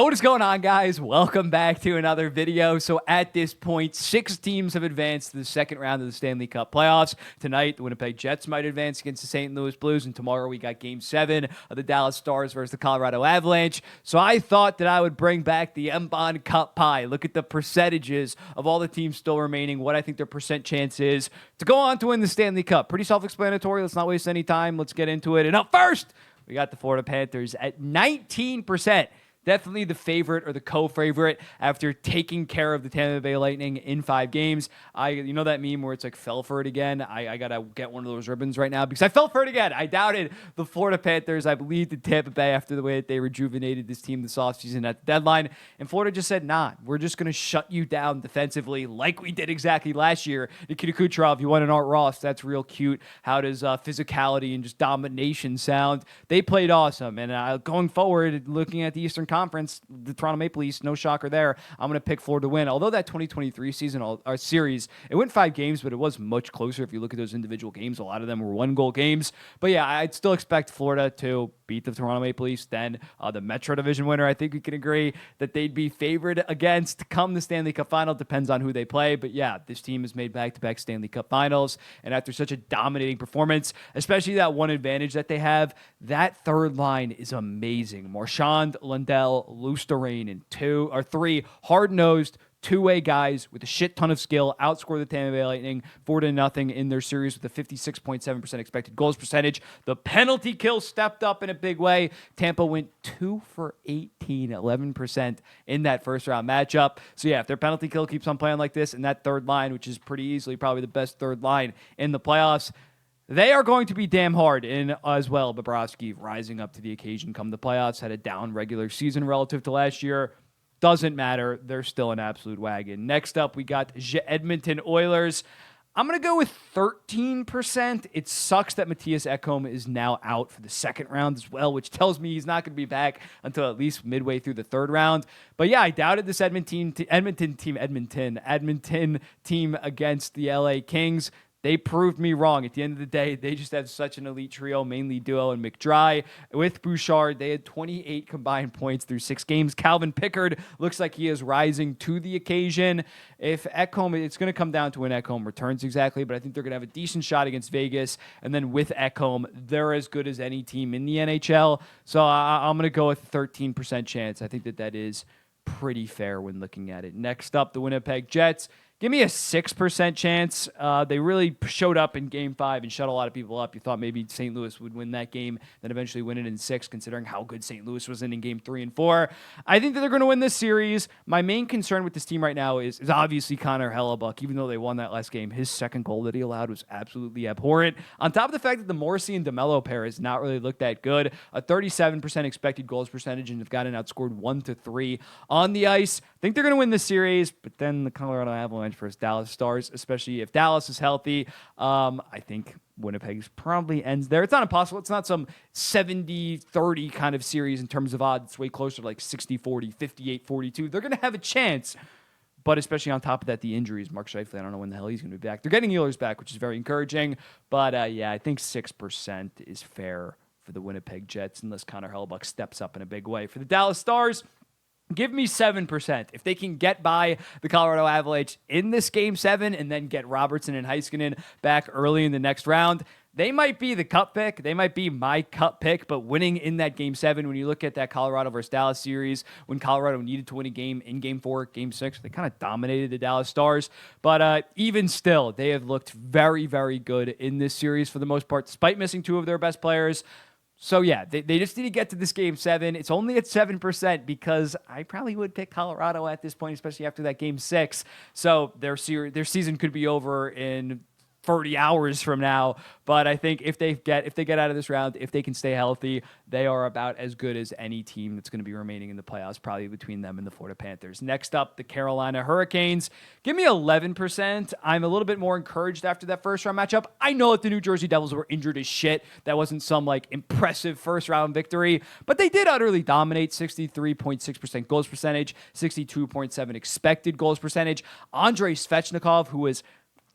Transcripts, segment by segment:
What is going on, guys? Welcome back to another video. So at this point, 6 teams have advanced to the second round of the Stanley Cup playoffs. Tonight, the Winnipeg Jets might advance against the St. Louis Blues, and tomorrow we got Game 7 of the Dallas Stars versus the Colorado Avalanche. So I thought that I would bring back the M-Bond Cup pie. Look at the percentages of all the teams still remaining, what I think their percent chance is to go on to win the Stanley Cup. Pretty self-explanatory. Let's not waste any time. Let's get into it. And up first, we got the Florida Panthers at 19%. Definitely the favorite or the co-favorite after taking care of the Tampa Bay Lightning in 5 games. You know that meme where it's like, fell for it again? I got to get one of those ribbons right now because I fell for it again. I doubted the Florida Panthers. I believed in Tampa Bay after the way that they rejuvenated this team this offseason at the deadline. And Florida just said, nah, we're just going to shut you down defensively like we did exactly last year. Nikita Kucherov, you want an Art Ross. That's real cute. How does physicality and just domination sound? They played awesome. And going forward, looking at the Eastern Conference, the Toronto Maple Leafs, no shocker there. I'm going to pick Florida to win. Although that 2023 series, it went 5 games, but it was much closer. If you look at those individual games, a lot of them were 1-goal games. But yeah, I'd still expect Florida to beat the Toronto Maple Leafs. Then the Metro Division winner, I think we can agree that they'd be favored against come the Stanley Cup Final. Depends on who they play. But yeah, this team has made back-to-back Stanley Cup Finals. And after such a dominating performance, especially that one advantage that they have, that third line is amazing. Marchand, Lundell, Luosterainen, and 3 hard-nosed two-way guys with a shit ton of skill outscore the Tampa Bay Lightning 4-0 in their series with a 56.7% expected goals percentage. The penalty kill stepped up in a big way. Tampa went 2 for 18, 11% in that first-round matchup. So yeah, if their penalty kill keeps on playing like this, and that third line, which is pretty easily probably the best third line in the playoffs, they are going to be damn hard in as well. Bobrovsky rising up to the occasion come the playoffs, had a down regular season relative to last year. Doesn't matter. They're still an absolute wagon. Next up, we got Edmonton Oilers. I'm going to go with 13%. It sucks that Matthias Ekholm is now out for the second round as well, which tells me he's not going to be back until at least midway through the third round. But yeah, I doubted this Edmonton team against the LA Kings. They proved me wrong. At the end of the day, they just had such an elite trio, mainly Duo and McDry. With Bouchard, they had 28 combined points through 6 games. Calvin Pickard looks like he is rising to the occasion. If Ekholm, it's going to come down to when Ekholm returns exactly, but I think they're going to have a decent shot against Vegas. And then with Ekholm, they're as good as any team in the NHL. So I'm going to go with 13% chance. I think that is pretty fair when looking at it. Next up, the Winnipeg Jets. Give me a 6% chance. They really showed up in Game 5 and shut a lot of people up. You thought maybe St. Louis would win that game, then eventually win it in 6, considering how good St. Louis was in Game 3 and 4. I think that they're going to win this series. My main concern with this team right now is obviously Connor Hellebuck. Even though they won that last game, his second goal that he allowed was absolutely abhorrent. On top of the fact that the Morrissey and DeMello pair has not really looked that good. A 37% expected goals percentage and have gotten outscored 1-3 on the ice. I think they're going to win this series, but then the Colorado Avalanche versus Dallas Stars, especially if Dallas is healthy. I think Winnipeg probably ends there. It's not impossible. It's not some 70-30 kind of series in terms of odds. It's way closer to like 60-40, 58-42. They're going to have a chance, but especially on top of that, the injuries. Mark Scheifele, I don't know when the hell he's going to be back. They're getting Ehlers back, which is very encouraging. But yeah, I think 6% is fair for the Winnipeg Jets unless Connor Hellebuck steps up in a big way. For the Dallas Stars, give me 7%. If they can get by the Colorado Avalanche in this Game 7 and then get Robertson and Heiskanen back early in the next round, they might be the cup pick. They might be my cup pick, but winning in that Game 7, when you look at that Colorado versus Dallas series, when Colorado needed to win a game in Game 4, Game 6, they kind of dominated the Dallas Stars. But even still, they have looked very, very good in this series for the most part, despite missing 2 of their best players. So, yeah, they just need to get to this Game 7. It's only at 7% because I probably would pick Colorado at this point, especially after that Game 6. So their season could be over in 30 hours from now. But I think if they get out of this round, if they can stay healthy, they are about as good as any team that's going to be remaining in the playoffs, probably between them and the Florida Panthers. Next up, the Carolina Hurricanes. Give me 11%. I'm a little bit more encouraged after that first round matchup. I know that the New Jersey Devils were injured as shit. That wasn't some like impressive first round victory, but they did utterly dominate. 63.6% goals percentage, 62.7 expected goals percentage. Andrei Svechnikov, who was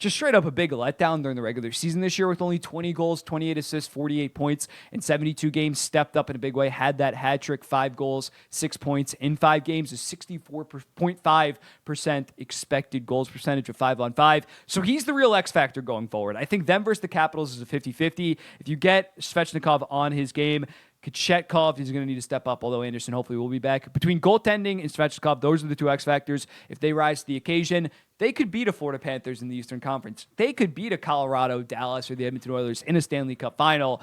just straight up a big letdown during the regular season this year with only 20 goals, 28 assists, 48 points in 72 games. Stepped up in a big way, had that hat trick, 5 goals, 6 points in 5 games, a 64.5% expected goals percentage of 5-on-5. So he's the real X factor going forward. I think them versus the Capitals is a 50-50. If you get Svechnikov on his game, Kochetkov, he's going to need to step up, although Anderson hopefully will be back. Between goaltending and Svechnikov, those are the 2 X factors. If they rise to the occasion, they could beat a Florida Panthers in the Eastern Conference. They could beat a Colorado, Dallas, or the Edmonton Oilers in a Stanley Cup final,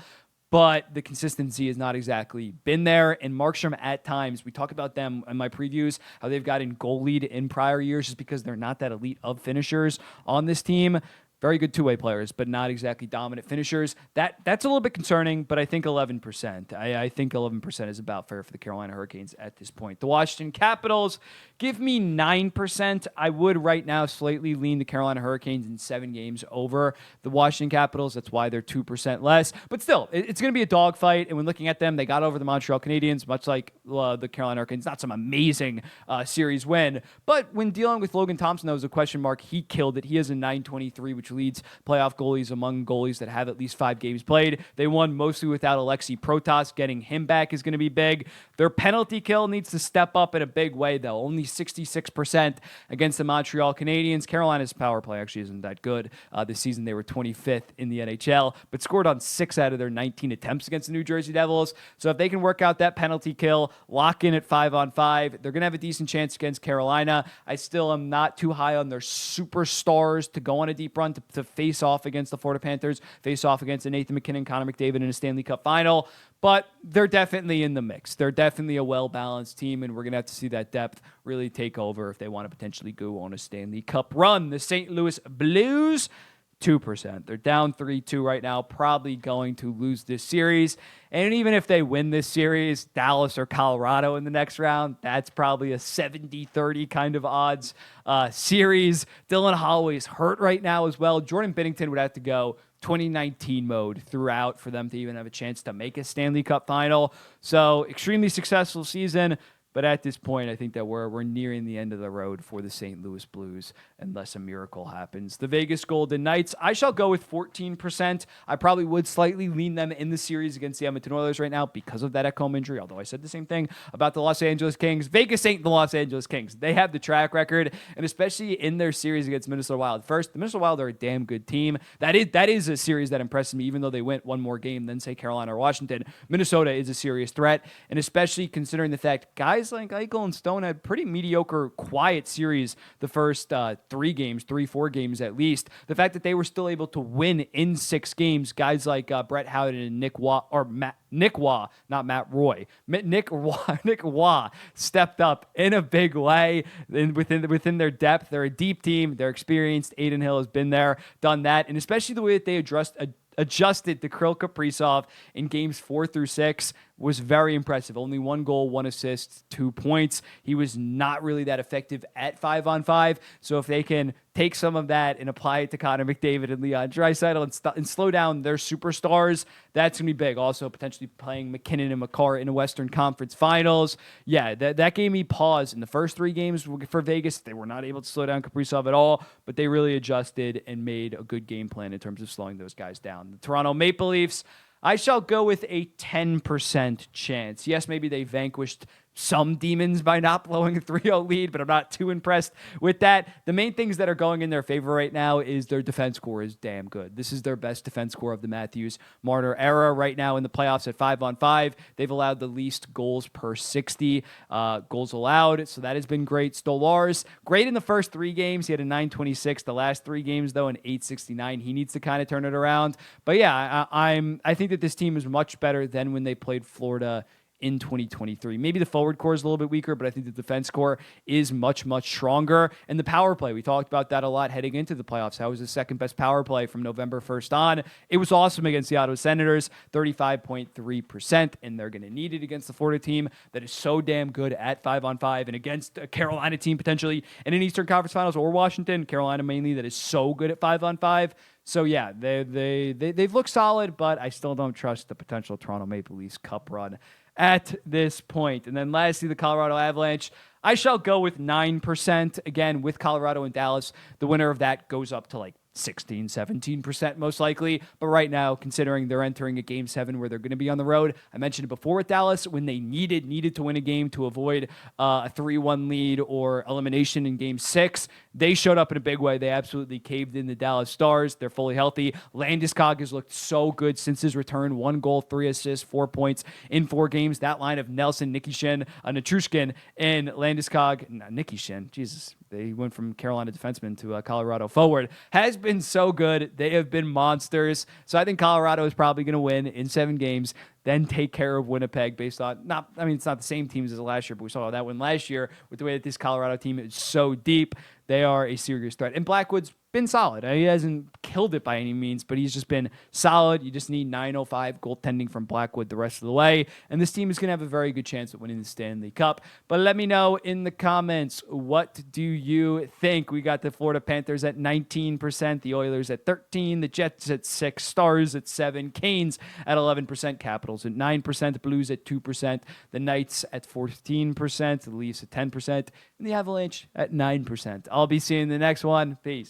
but the consistency has not exactly been there. And Markstrom, at times, we talk about them in my previews, how they've gotten goal lead in prior years just because they're not that elite of finishers on this team. Very good two-way players, but not exactly dominant finishers. That's a little bit concerning, but I think 11%. I think 11% is about fair for the Carolina Hurricanes at this point. The Washington Capitals, give me 9%. I would right now slightly lean the Carolina Hurricanes in 7 games over the Washington Capitals. That's why they're 2% less. But still, it's going to be a dogfight. And when looking at them, they got over the Montreal Canadiens, much like the Carolina Hurricanes. Not some amazing series win. But when dealing with Logan Thompson, that was a question mark. He killed it. He has a 9.23, which leads playoff goalies among goalies that have at least 5 games played. They won mostly without Alexei Protas. Getting him back is going to be big. Their penalty kill needs to step up in a big way, though. Only 66% against the Montreal Canadiens. Carolina's power play actually isn't that good. This season, they were 25th in the NHL, but scored on 6 out of their 19 attempts against the New Jersey Devils. So if they can work out that penalty kill, lock in at 5-on-5, they're going to have a decent chance against Carolina. I still am not too high on their superstars to go on a deep run to face off against the Florida Panthers, face off against a Nathan McKinnon, Connor McDavid in a Stanley Cup final. But they're definitely in the mix. They're definitely a well-balanced team, and we're going to have to see that depth really take over if they want to potentially go on a Stanley Cup run. The St. Louis Blues, 2%. They're down 3-2 right now, probably going to lose this series. And even if they win this series, Dallas or Colorado in the next round, that's probably a 70-30 kind of odds series. Dylan Holloway's hurt right now as well. Jordan Binnington would have to go 2019 mode throughout for them to even have a chance to make a Stanley Cup final. So extremely successful season. But at this point, I think that we're nearing the end of the road for the St. Louis Blues unless a miracle happens. The Vegas Golden Knights, I shall go with 14%. I probably would slightly lean them in the series against the Edmonton Oilers right now because of that Ekholm injury, although I said the same thing about the Los Angeles Kings. Vegas ain't the Los Angeles Kings. They have the track record, and especially in their series against Minnesota Wild. First, the Minnesota Wild are a damn good team. That is a series that impresses me, even though they went one more game than, say, Carolina or Washington. Minnesota is a serious threat, and especially considering the fact guys like Eichel and Stone had pretty mediocre, quiet series the first 4 games at least. The fact that they were still able to win in 6 games, guys like Brett Howden and Nick Waugh, not Matt Roy. Nick Waugh stepped up in a big way within their depth. They're a deep team. They're experienced. Adin Hill has been there, done that, and especially the way that they adjusted to Kirill Kaprizov in games 4 through 6 was very impressive. Only 1 goal, 1 assist, 2 points. He was not really that effective at 5-on-5. So if they can take some of that and apply it to Connor McDavid and Leon Draisaitl and slow down their superstars, that's going to be big. Also, potentially playing McKinnon and Makar in a Western Conference Finals. Yeah, that gave me pause in the first 3 games for Vegas. They were not able to slow down Kaprizov at all, but they really adjusted and made a good game plan in terms of slowing those guys down. The Toronto Maple Leafs, I shall go with a 10% chance. Yes, maybe they vanquished some demons by not blowing a 3-0 lead, but I'm not too impressed with that. The main things that are going in their favor right now is their defense score is damn good. This is their best defense score of the Matthews-Marner era right now in the playoffs at 5-on-5. They've allowed the least goals per 60 goals allowed, so that has been great. Stolarz, great in the first 3 games. He had a 926. The last 3 games, though, an 869. He needs to kind of turn it around. But yeah, I think that this team is much better than when they played Florida in 2023. Maybe the forward core is a little bit weaker, but I think the defense core is much, much stronger. And the power play, we talked about that a lot heading into the playoffs. That was the second best power play from November 1st on. It was awesome against the Ottawa Senators, 35.3%, and they're going to need it against the Florida team that is so damn good at 5-on-5 and against a Carolina team potentially in an Eastern Conference Finals or Washington, Carolina mainly, that is so good at 5-on-5. So yeah, they've looked solid, but I still don't trust the potential Toronto Maple Leafs Cup run at this point. And then lastly, the Colorado Avalanche. I shall go with 9%. Again, with Colorado and Dallas, the winner of that goes up to like 16, 17% most likely. But right now, considering they're entering a game 7 where they're going to be on the road, I mentioned it before with Dallas, when they needed to win a game to avoid a 3-1 lead or elimination in game 6, they showed up in a big way. They absolutely caved in the Dallas Stars. They're fully healthy. Landeskog has looked so good since his return. 1 goal, 3 assists, 4 points in 4 games. That line of Nelson, Nikishin, Natrushkin, and Landeskog, Nikishin, Jesus, they went from Carolina defenseman to a Colorado forward, has been so good. They have been monsters. So I think Colorado is probably going to win in 7 games, then take care of Winnipeg based on, it's not the same teams as last year, but we saw that win last year with the way that this Colorado team is so deep. They are a serious threat. And Blackwood's been solid. He hasn't killed it by any means, but he's just been solid. You just need .905 goaltending from Blackwood the rest of the way, and this team is going to have a very good chance at winning the Stanley Cup. But let me know in the comments, what do you think? We got the Florida Panthers at 19%, the Oilers at 13%, the Jets at 6%, Stars at 7%, Canes at 11%, Capitals at 9%, Blues at 2%, the Knights at 14%, the Leafs at 10%, and the Avalanche at 9%. I'll be seeing the next one. Peace.